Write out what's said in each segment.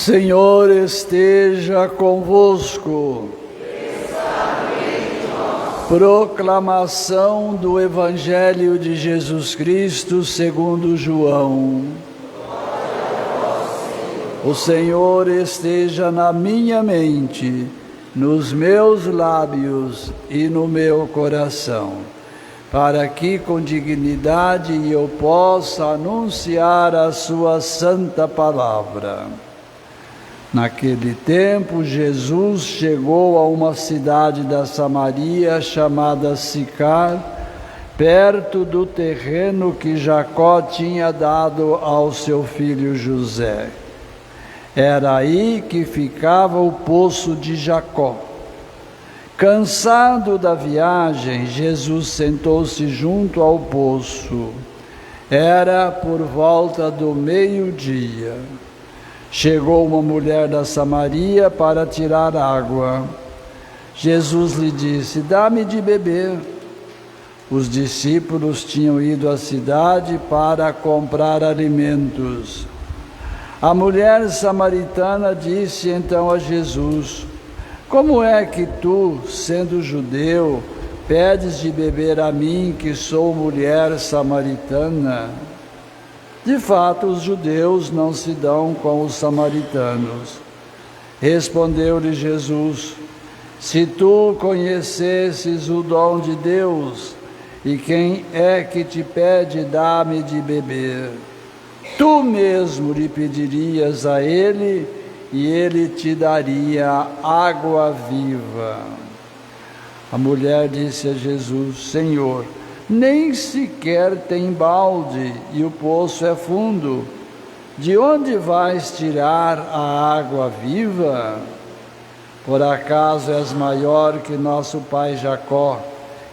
Senhor esteja convosco. Proclamação do Evangelho de Jesus Cristo segundo João. O Senhor esteja na minha mente, nos meus lábios e no meu coração, para que com dignidade eu possa anunciar a sua santa palavra. Naquele tempo, Jesus chegou a uma cidade da Samaria chamada Sicar, perto do terreno que Jacó tinha dado ao seu filho José. Era aí que ficava o poço de Jacó. Cansado da viagem, Jesus sentou-se junto ao poço. Era por volta do meio-dia. Chegou uma mulher da Samaria para tirar água. Jesus lhe disse: "Dá-me de beber." Os discípulos tinham ido à cidade para comprar alimentos. A mulher samaritana disse então a Jesus: "Como é que tu, sendo judeu, pedes de beber a mim, que sou mulher samaritana?" De fato, os judeus não se dão com os samaritanos. Respondeu-lhe Jesus: "Se tu conhecesses o dom de Deus, e quem é que te pede, dá-me de beber, tu mesmo lhe pedirias a ele, e ele te daria água viva." A mulher disse a Jesus: "Senhor, nem sequer tem balde e o poço é fundo. De onde vais tirar a água viva? Por acaso és maior que nosso pai Jacó,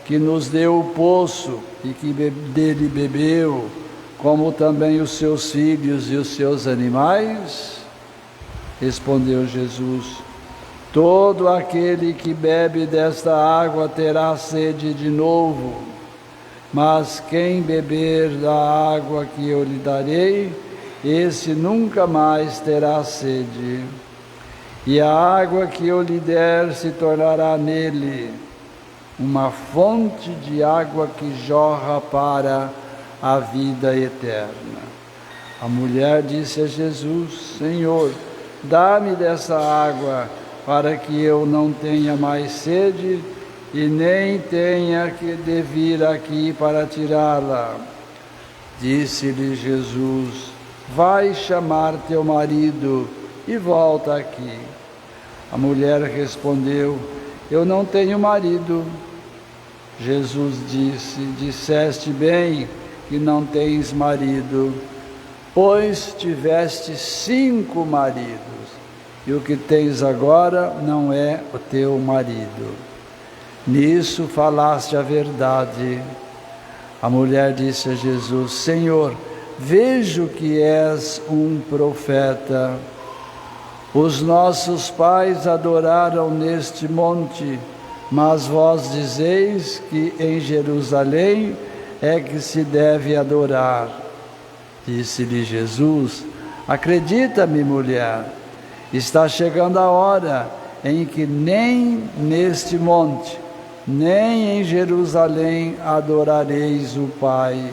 que nos deu o poço e que dele bebeu, como também os seus filhos e os seus animais?" Respondeu Jesus: "Todo aquele que bebe desta água terá sede de novo. Mas quem beber da água que eu lhe darei, esse nunca mais terá sede. E a água que eu lhe der se tornará nele uma fonte de água que jorra para a vida eterna." A mulher disse a Jesus: "Senhor, dá-me dessa água, para que eu não tenha mais sede e nem tenha que vir aqui para tirá-la." Disse-lhe Jesus: "Vai chamar teu marido e volta aqui." A mulher respondeu: "Eu não tenho marido." Jesus disse: "Disseste bem que não tens marido, pois tiveste 5 maridos, e o que tens agora não é o teu marido. Nisso falaste a verdade." A mulher disse a Jesus: "Senhor, vejo que és um profeta. Os nossos pais adoraram neste monte, mas vós dizeis que em Jerusalém é que se deve adorar." Disse-lhe Jesus: "Acredita-me, mulher, está chegando a hora em que nem neste monte, nem em Jerusalém adorareis o Pai.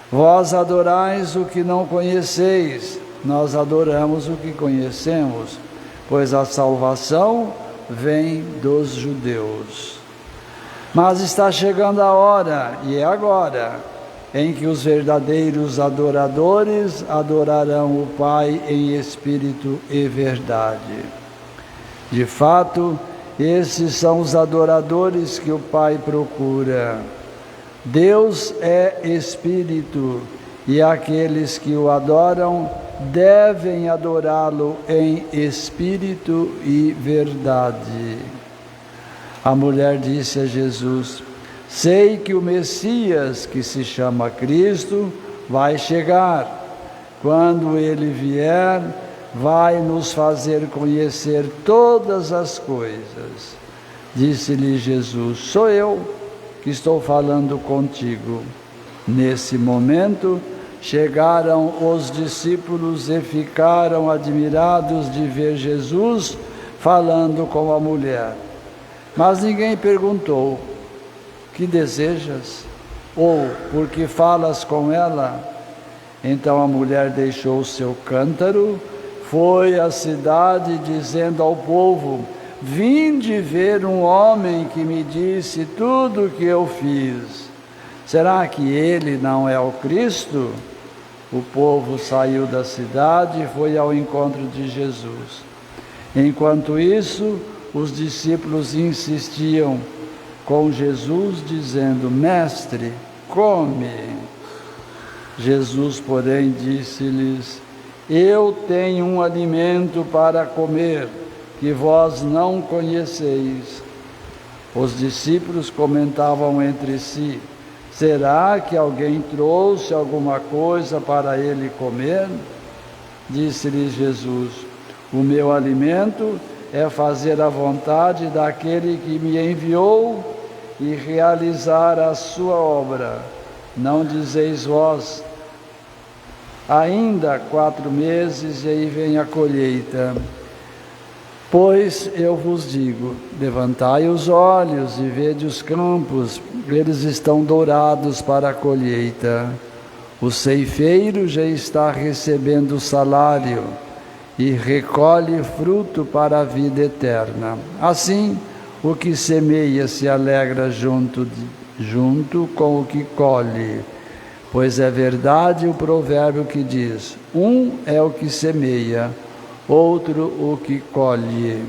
Vós adorais o que não conheceis, nós adoramos o que conhecemos, pois a salvação vem dos judeus. Mas está chegando a hora, e é agora, em que os verdadeiros adoradores adorarão o Pai em espírito e verdade. De fato, esses são os adoradores que o Pai procura. Deus é espírito, e aqueles que o adoram devem adorá-lo em espírito e verdade." A mulher disse a Jesus: "Sei que o Messias, que se chama Cristo, vai chegar. Quando ele vier, vai nos fazer conhecer todas as coisas." Disse-lhe Jesus: "Sou eu que estou falando contigo." Nesse momento, chegaram os discípulos e ficaram admirados de ver Jesus falando com a mulher. Mas ninguém perguntou: que desejas? Ou por que falas com ela? Então a mulher deixou o seu cântaro, foi à cidade dizendo ao povo: vinde ver um homem que me disse tudo o que eu fiz. Será que ele não é o Cristo? O povo saiu da cidade e foi ao encontro de Jesus. Enquanto isso, os discípulos insistiam com Jesus, dizendo: mestre, come. Jesus, porém, disse-lhes: eu tenho um alimento para comer, que vós não conheceis. Os discípulos comentavam entre si: será que alguém trouxe alguma coisa para ele comer? Disse-lhes Jesus: o meu alimento é fazer a vontade daquele que me enviou e realizar a sua obra. Não dizeis vós: ainda 4 meses e aí vem a colheita? Pois eu vos digo: levantai os olhos e vede os campos, eles estão dourados para a colheita. O ceifeiro já está recebendo o salário e recolhe fruto para a vida eterna. Assim, o que semeia se alegra junto com o que colhe. Pois é verdade o provérbio que diz: um é o que semeia, outro o que colhe.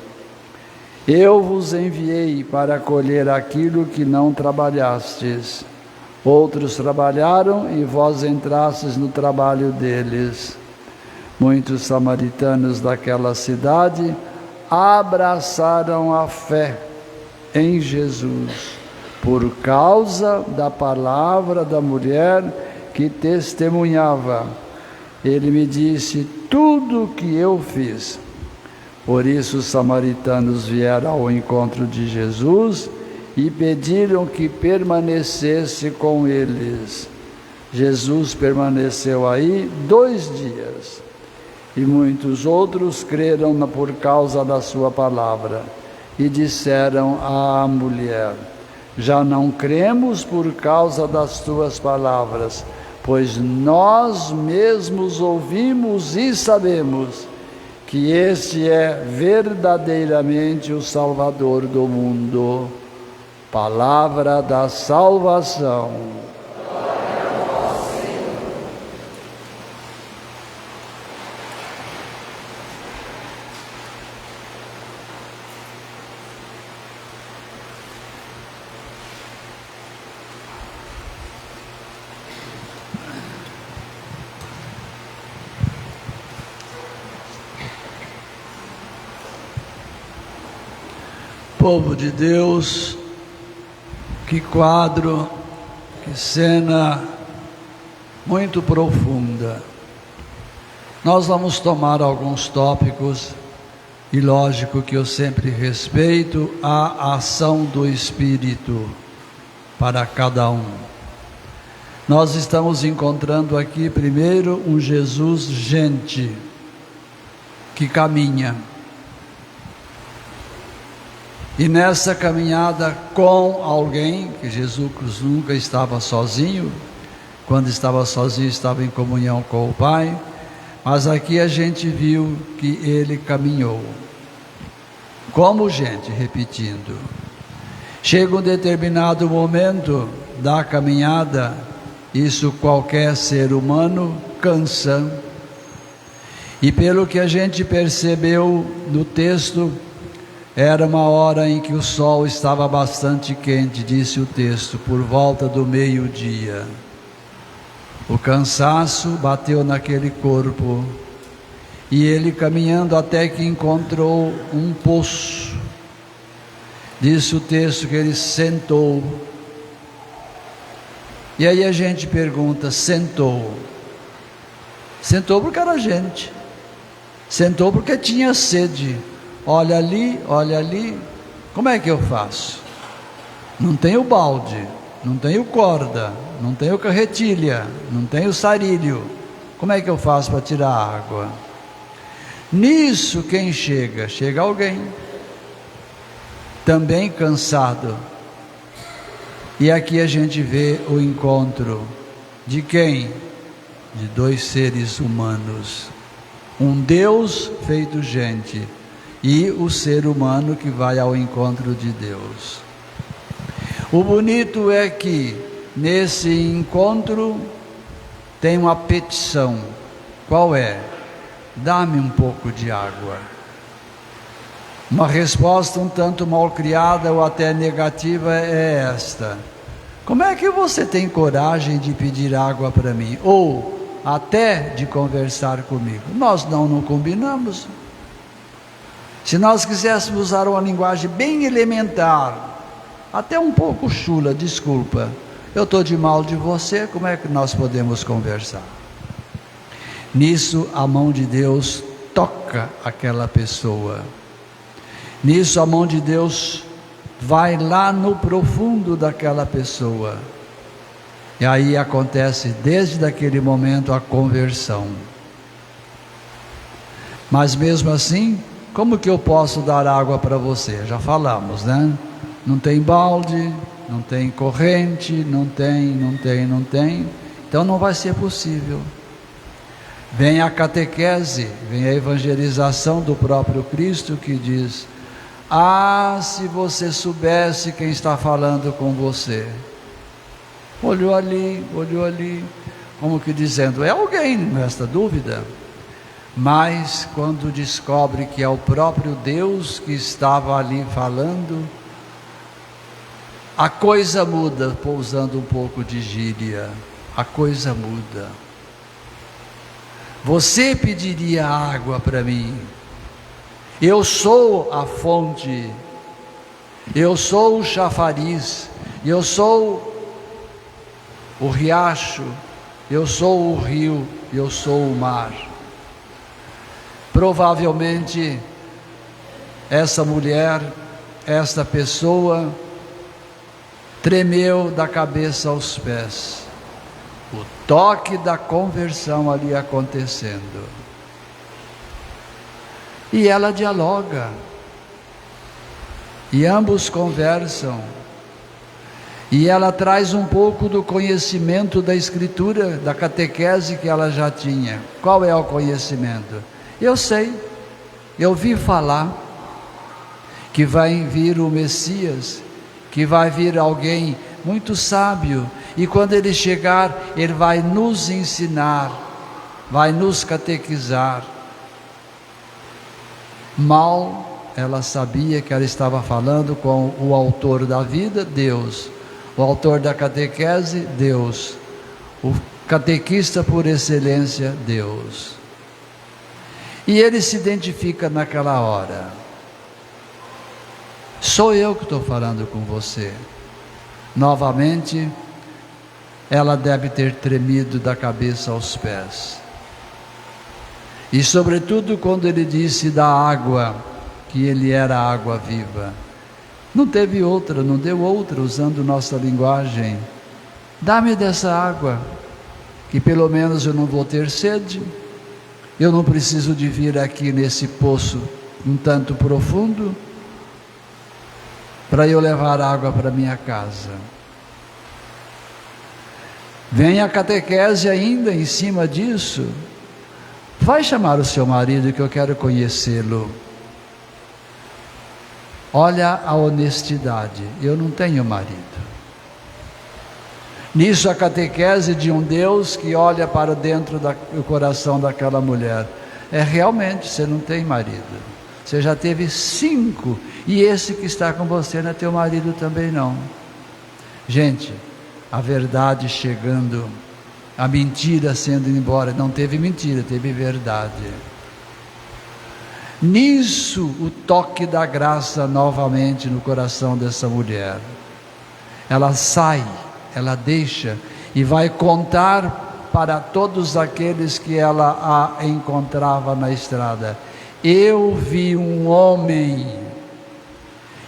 Eu vos enviei para colher aquilo que não trabalhastes. Outros trabalharam e vós entrastes no trabalho deles. Muitos samaritanos daquela cidade abraçaram a fé em Jesus, por causa da palavra da mulher que testemunhava: ele me disse tudo o que eu fiz. Por isso os samaritanos vieram ao encontro de Jesus e pediram que permanecesse com eles. Jesus permaneceu aí 2 dias, e muitos outros creram por causa da sua palavra, e disseram à mulher: já não cremos por causa das tuas palavras, pois nós mesmos ouvimos e sabemos que este é verdadeiramente o Salvador do mundo. Palavra da salvação. Glória a vós, Senhor. Povo de Deus, que quadro, que cena muito profunda. Nós vamos tomar alguns tópicos, e lógico que eu sempre respeito a ação do Espírito para cada um. Nós estamos encontrando aqui primeiro um Jesus gente, que caminha. E nessa caminhada com alguém, que Jesus nunca estava sozinho, quando estava sozinho estava em comunhão com o Pai, mas aqui a gente viu que ele caminhou. Como gente, repetindo. Chega um determinado momento da caminhada, isso qualquer ser humano cansa. E pelo que a gente percebeu no texto, era uma hora em que o sol estava bastante quente, disse o texto, por volta do meio-dia. O cansaço bateu naquele corpo, e ele caminhando até que encontrou um poço. Disse o texto que ele sentou. E aí a gente pergunta: sentou? Sentou porque era gente. Sentou porque tinha sede. Olha ali, como é que eu faço? Não tenho balde, não tenho corda, não tenho carretilha, não tenho sarilho. Como é que eu faço para tirar a água? Nisso quem chega? Chega alguém, também cansado. E aqui a gente vê o encontro de quem? De dois seres humanos. Um Deus feito gente e o ser humano que vai ao encontro de Deus. O bonito é que nesse encontro tem uma petição. Qual é? Dá-me um pouco de água. Uma resposta um tanto mal criada ou até negativa é esta: como é que você tem coragem de pedir água para mim? Ou até de conversar comigo? Nós não combinamos. Se nós quiséssemos usar uma linguagem bem elementar, até um pouco chula, desculpa, eu estou de mal de você, como é que nós podemos conversar? Nisso a mão de Deus toca aquela pessoa. Nisso a mão de Deus vai lá no profundo daquela pessoa. E aí acontece desde aquele momento a conversão. Mas mesmo assim, como que eu posso dar água para você? Já falamos, né? Não tem balde, não tem corrente, não tem. Então não vai ser possível. Vem a catequese, vem a evangelização do próprio Cristo que diz: ah, se você soubesse quem está falando com você. Olhou ali, como que dizendo, é alguém, não resta dúvida. Mas quando descobre que é o próprio Deus que estava ali falando, a coisa muda, usando um pouco de gíria, a coisa muda. Você pediria água para mim? Eu sou a fonte, eu sou o chafariz, eu sou o riacho, eu sou o rio, eu sou o mar. Provavelmente essa mulher, esta pessoa, tremeu da cabeça aos pés. O toque da conversão ali acontecendo. E ela dialoga. E ambos conversam. E ela traz um pouco do conhecimento da Escritura, da catequese que ela já tinha. Qual é o conhecimento? Eu sei, eu vi falar que vai vir o Messias, que vai vir alguém muito sábio, e quando ele chegar, ele vai nos ensinar, vai nos catequizar. Mal ela sabia que ela estava falando com o autor da vida, Deus, o autor da catequese, Deus, o catequista por excelência, Deus. E ele se identifica naquela hora: sou eu que estou falando com você. Novamente, ela deve ter tremido da cabeça aos pés. E sobretudo quando ele disse da água, que ele era a água viva. Não teve outra, não deu outra, usando nossa linguagem. Dá-me dessa água, que pelo menos eu não vou ter sede. Eu não preciso de vir aqui nesse poço um tanto profundo para eu levar água para minha casa. Vem a catequese ainda em cima disso. Vai chamar o seu marido que eu quero conhecê-lo. Olha a honestidade, eu não tenho marido. Nisso a catequese de um Deus que olha para dentro do coração daquela mulher. É, realmente, você não tem marido. Você já teve 5, e esse que está com você não é teu marido também não. Gente, a verdade chegando, a mentira sendo embora. Não teve mentira, teve verdade. Nisso o toque da graça novamente no coração dessa mulher. Ela sai, ela deixa e vai contar para todos aqueles que ela a encontrava na estrada: eu vi um homem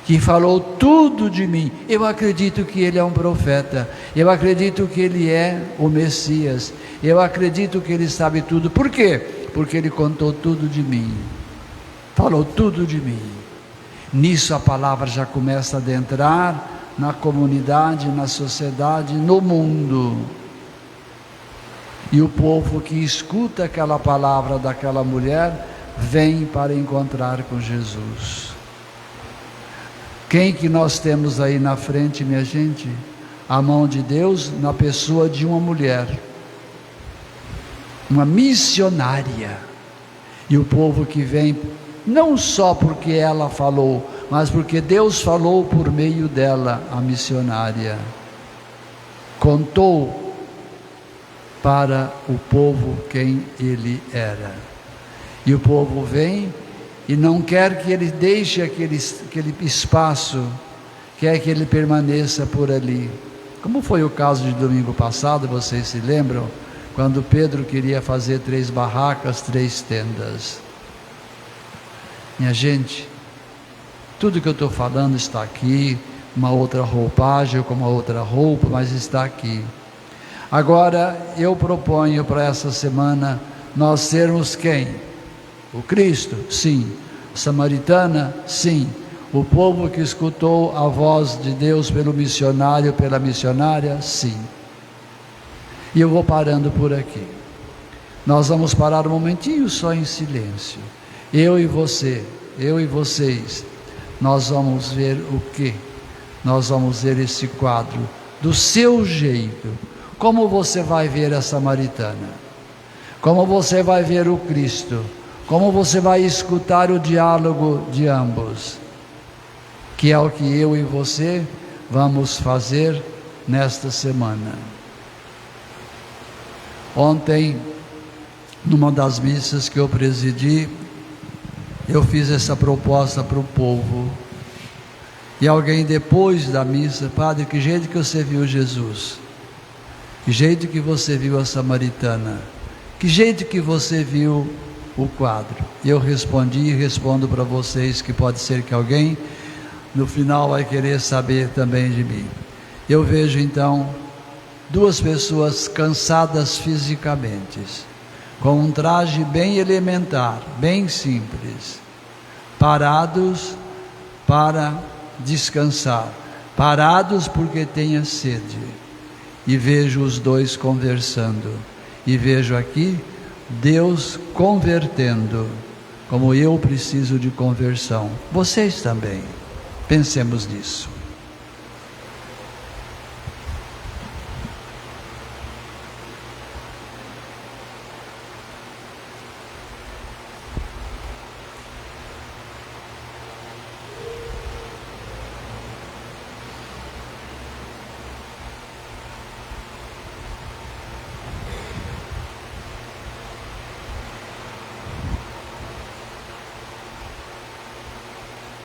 que falou tudo de mim. Eu acredito que ele é um profeta, eu acredito que ele é o Messias, eu acredito que ele sabe tudo. Por quê? Porque ele contou tudo de mim, falou tudo de mim. Nisso a palavra já começa a adentrar na comunidade, na sociedade, no mundo. E o povo que escuta aquela palavra daquela mulher vem para encontrar com Jesus. Quem que nós temos aí na frente, minha gente? A mão de Deus na pessoa de uma mulher, uma missionária. E o povo que vem, não só porque ela falou, mas porque Deus falou por meio dela, a missionária. Contou para o povo quem ele era. E o povo vem e não quer que ele deixe aquele espaço, quer que ele permaneça por ali. Como foi o caso de domingo passado, vocês se lembram? Quando Pedro queria fazer 3 barracas, 3 tendas. Minha gente, tudo que eu estou falando está aqui, uma outra roupagem, com uma outra roupa, mas está aqui. Agora, eu proponho para essa semana, nós sermos quem? O Cristo? Sim. Samaritana? Sim. O povo que escutou a voz de Deus pelo missionário, pela missionária? Sim. E eu vou parando por aqui. Nós vamos parar um momentinho só em silêncio. Eu e você, eu e vocês, nós vamos ver o quê? Nós vamos ver esse quadro do seu jeito. Como você vai ver a samaritana? Como você vai ver o Cristo? Como você vai escutar o diálogo de ambos? Que é o que eu e você vamos fazer nesta semana. Ontem, numa das missas que eu presidi, eu fiz essa proposta para o povo. E alguém depois da missa, padre, que jeito que você viu Jesus? Que jeito que você viu a samaritana? Que jeito que você viu o quadro? E eu respondi e respondo para vocês, que pode ser que alguém no final vai querer saber também de mim. Eu vejo então 2 pessoas cansadas fisicamente, com um traje bem elementar, bem simples, parados para descansar, parados porque tenha sede. E vejo os 2 conversando, e vejo aqui Deus convertendo, como eu preciso de conversão. Vocês também, pensemos nisso.